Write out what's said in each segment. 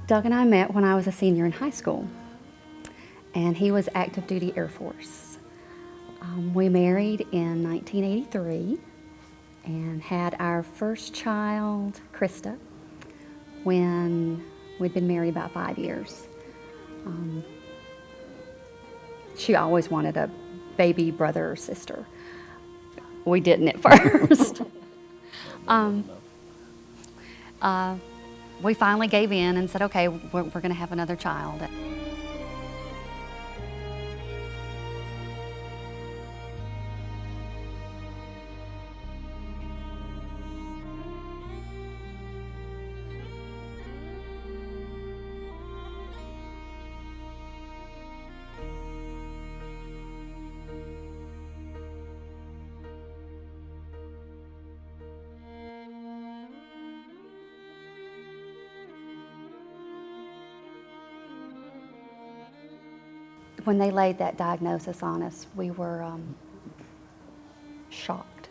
Doug and I met when I was a senior in high school, and he was active duty Air Force. We married in 1983 and had our first child, Krista, when we'd been married about 5 years. She always wanted a baby brother or sister. We didn't at first. We finally gave in and said, okay, we're going to have another child. When they laid that diagnosis on us, we were shocked.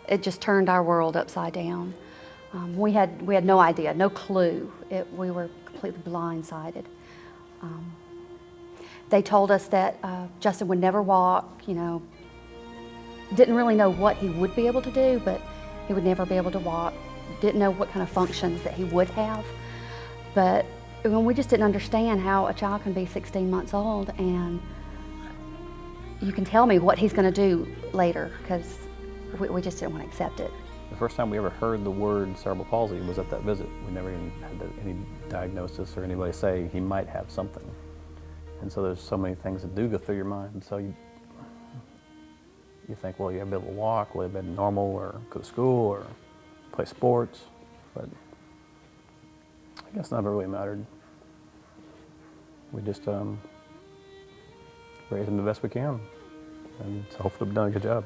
It just turned our world upside down. We had no idea, no clue. We were completely blindsided. They told us that Justin would never walk, didn't really know what he would be able to do, but he would never be able to walk. Didn't know what kind of functions that he would have. But we just didn't understand how a child can be 16 months old and you can tell me what he's going to do later, because we just didn't want to accept it. The first time we ever heard the word cerebral palsy was at that visit. We never even had any diagnosis or anybody say he might have something. And so there's so many things that do go through your mind. So you think, well, you'll be able to walk, will you be normal, or go to school, or play sports, but I guess never really mattered. We just raise him the best we can, and so hopefully we've done a good job.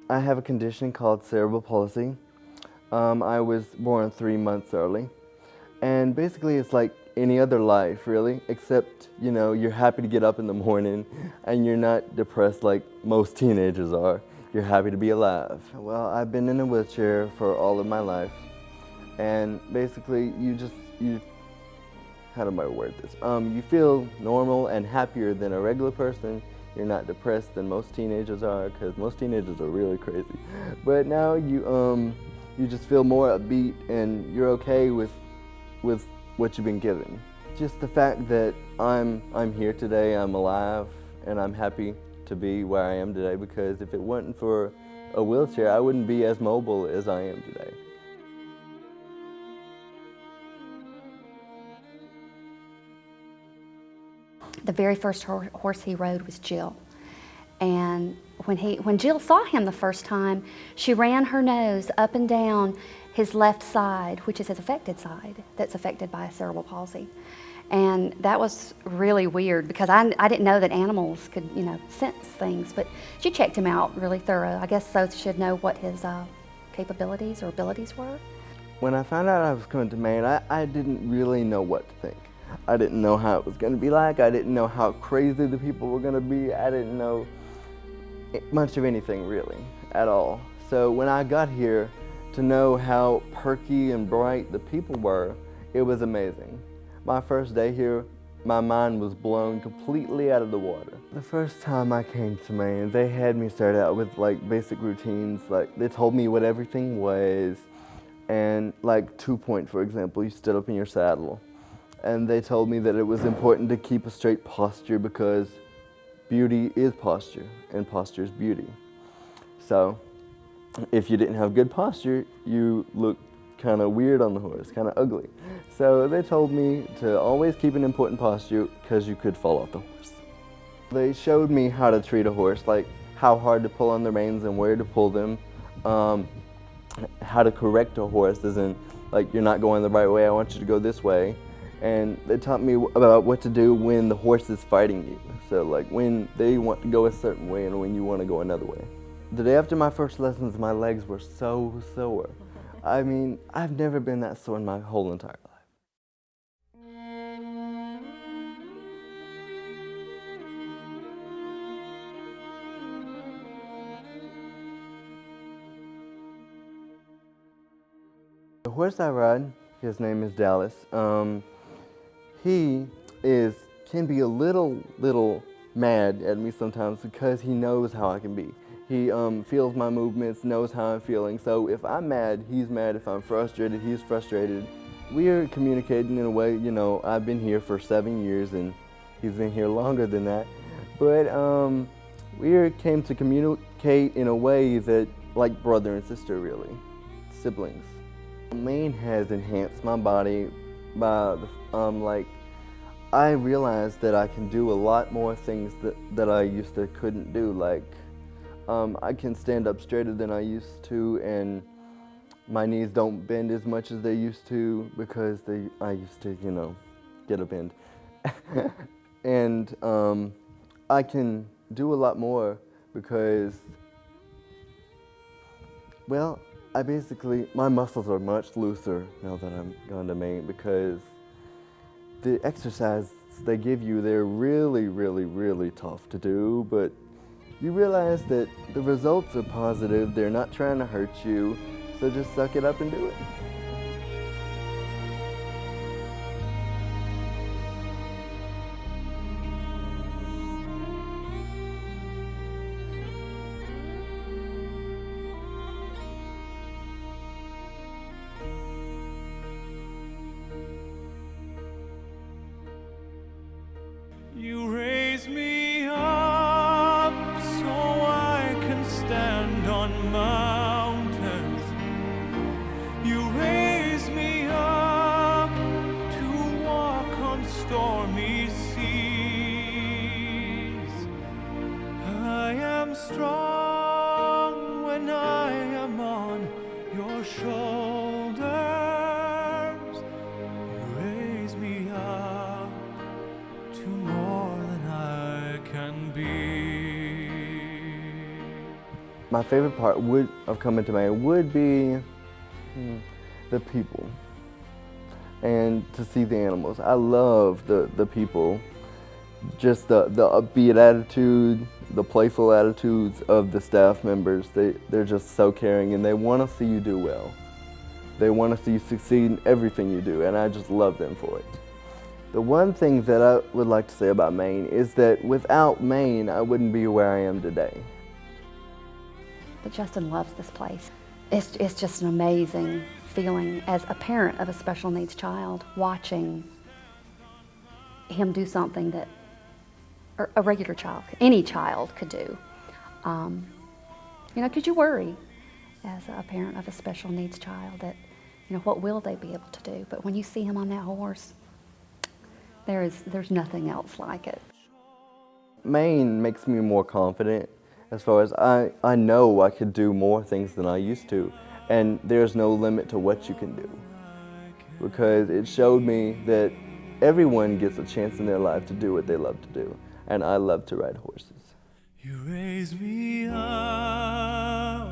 I have a condition called cerebral palsy. I was born 3 months early, and basically it's like any other life, really, except, you're happy to get up in the morning and you're not depressed like most teenagers are. You're happy to be alive. Well, I've been in a wheelchair for all of my life, and basically how do I word this? You feel normal and happier than a regular person. You're not depressed than most teenagers are, because most teenagers are really crazy. But now you just feel more upbeat and you're okay with what you've been given. Just the fact that I'm here today, I'm alive, and I'm happy to be where I am today, because if it wasn't for a wheelchair, I wouldn't be as mobile as I am today. The very first horse he rode was Jill. And when Jill saw him the first time, she ran her nose up and down his left side, which is his affected side, that's affected by cerebral palsy. And that was really weird, because I didn't know that animals could, sense things, but she checked him out really thorough. I guess so she'd know what his capabilities or abilities were. When I found out I was coming to Maine, I didn't really know what to think. I didn't know how it was going to be like. I didn't know how crazy the people were going to be. I didn't know much of anything really at all. So when I got here, to know how perky and bright the people were, it was amazing. My first day here, my mind was blown completely out of the water. The first time I came to Maine, they had me start out with basic routines. They told me what everything was, and 2-point, for example, you stood up in your saddle. And they told me that it was important to keep a straight posture, because beauty is posture, and posture is beauty. So if you didn't have good posture, you looked kind of weird on the horse, kind of ugly. So they told me to always keep an important posture because you could fall off the horse. They showed me how to treat a horse, like how hard to pull on the reins and where to pull them, how to correct a horse, as in, like, you're not going the right way, I want you to go this way. And they taught me about what to do when the horse is fighting you. So, like, when they want to go a certain way and when you want to go another way. The day after my first lessons, my legs were so sore. I mean, I've never been that sore in my whole entire life. The horse I ride, his name is Dallas. He can be a little mad at me sometimes because he knows how I can be. He feels my movements, knows how I'm feeling. So if I'm mad, he's mad. If I'm frustrated, he's frustrated. We are communicating in a way, you know, I've been here for 7 years and he's been here longer than that. But we came to communicate in a way that, like brother and sister, really, siblings. Maine has enhanced my body by, I realized that I can do a lot more things that I used to couldn't do. Like, I can stand up straighter than I used to, and my knees don't bend as much as they used to because I used to, you know, get a bend. And I can do a lot more because, well, my muscles are much looser now that I'm gone to Maine because the exercise they give you, they're really tough to do, but you realize that the results are positive, they're not trying to hurt you, so just suck it up and do it. You raise me up so I can stand on mountains. You raise me up to walk on stormy seas. I am strong when I am on your shoulders. You raise me up to more than I can be. My favorite part of coming to Maine would be the people and to see the animals. I love the people, just the upbeat attitude, the playful attitudes of the staff members. They're just so caring and they want to see you do well. They want to see you succeed in everything you do, and I just love them for it. The one thing that I would like to say about Maine is that without Maine, I wouldn't be where I am today. But Justin loves this place. It's just an amazing feeling as a parent of a special needs child, watching him do something that a regular child, any child could do. You know, because you worry as a parent of a special needs child that, you know, what will they be able to do? But when you see him on that horse, there's nothing else like it. Maine makes me more confident as far as I know I could do more things than I used to, and there's no limit to what you can do, because it showed me that everyone gets a chance in their life to do what they love to do, and I love to ride horses. You raise me up